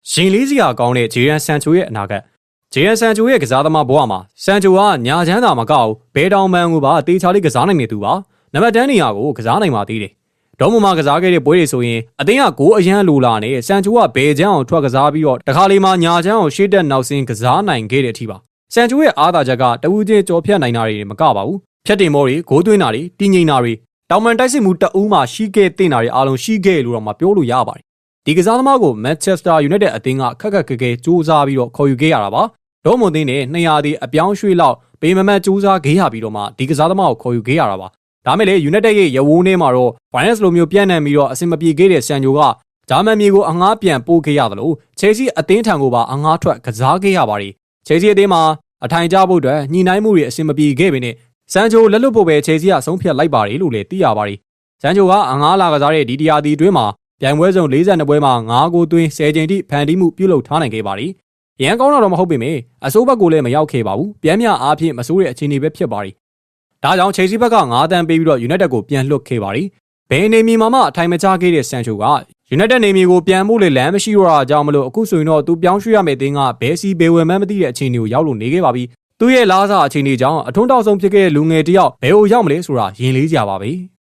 ရင်လေးစရာကောင်းတဲ့ဂျေရန်ဆန်ချိုရဲ့အနာဂတ်ဂျေရန်ဆန်ချိုရဲ့ကစားသမားဘဝမှာဆန်ချိုကညာချမ်းသာမကောက်ဘဲတောင်မန်ကိုပါတေချာလေးကစားနိုင်နေသူပါနံပါတ်10နေရာကိုကစားနိုင်ပါသေးတယ်ဒေါ်မကစားခဲ့တဲ့ပွဲတွေဆိုရင်အသင်းကဂိုးအရန်လိုလာနဲ့ဆန်ချိုကဘဲချမ်းအောင်ထွက်ကစားပြီးတော့တခါလေးမှာညာချမ်းအောင်ရှေ့တက်နောက်ဆင်းကစားနိုင်ခဲ့တဲ့အထိပါဆန်ချိုရဲ့အားသာချက်ကတဝူးချင်းကြော်ဖြတ်နိုင်တာတွေမကပါဘူးဖြတ်တင်မောတွေဂိုးသွင်းတာတွေတည်ငြိမ်တာတွေတောင်မန်တိုက်စစ်မှုတအူးမှာရှိခဲ့တဲ့တာတွေအားလုံးရှိခဲ့လို့တော့မပြောလို့ရပါတယ်ဒီကစားသမားကို Manchester United အသင်းကခက်ခက်ခဲခဲစူးစမ်းပြီးတော့ခေါ်ယူခဲ့ရတာပါဒေါ်မွန်သင်းနဲ့200ဒီအပြောင်းရွှေ့လောက်ပေမမတ်စူးစမ်းခဲ့ရပြီးတော့မှဒီကစားသမားကိုခေါ်ယူခဲ့ရတာပါဒါမဲ့လေ United ရဲ့ရဝိုးနှင်းမှာတော့ Virus လိုမျိုးပြန့်နှံ့ပြီးတော့အဆင်မပြေခဲ့တဲ့ဆန်ဂျိုကဂျာမန်မြေကိုအငှားပြန်ပို့ခဲ့ရတယ်လို့ Chelsea အသင်းထံကိုပါအငှားထွက်ကစားခဲ့ရပါတယ် Chelsea အသင်းမှာအထိုင်ကျဖို့အတွက်ညှိနှိုင်းမှုတွေအဆင်မပြေခဲ့ပေနဲ့ဆန်ဂျိုလက်လွတ်ဖို့ပဲ Chelsea ကဆုံးဖြတ်လိုက်ပါတယ်လို့လည်းသိရပါတယ်ဆန်ဂျိုကအငှားလာကစားတဲ့ဒီတရားဒီအတွင်းမှာပြိုင်ပွဲစုံ42ပွဲမှာ9ဂိုးသွင်း10ကြိမ်ထိဖန်တီးမှုပြုလုပ်ထားနိုင်ခဲ့ပါတယ်။ရန်ကောင်းတော့မဟုတ်ပေမဲ့အဆိုးဘက်ကိုလည်းမရောက်ခဲ့ပါဘူး။ပြန်မြအားဖြင့်မဆိုးတဲ့အခြေအနေပဲဖြစ်ပါတယ်။ဒါကြောင့် Chelsea ဘက်က9တန်းပေးပြီးတော့ United ကိုပြန်လွှတ်ခဲ့ပါတယ်။ဘယ်နေမီမှာမှအထိုင်မချခဲ့တဲ့ဆန်ချိုက United နေမီကိုပြန်ဖို့လေလမ်းမရှိတော့တာကြောင့်မလို့အခုဆိုရင်တော့သူပြောင်းရွှေ့ရမယ့်အသင်းကဘယ်စီဘယ်ဝယ်မှန်းမသိတဲ့အခြေအနေကိုရောက်လို့နေခဲ့ပါပြီ။သူ့ရဲ့လားစာအခြေအနေကြောင့်အထွန်းတောက်ဆုံးဖြစ်ခဲ့တဲ့လူငယ်တယောက်ဘယ်ကိုရောက်မလဲဆိုတာရင်လေးကြပါပဲ။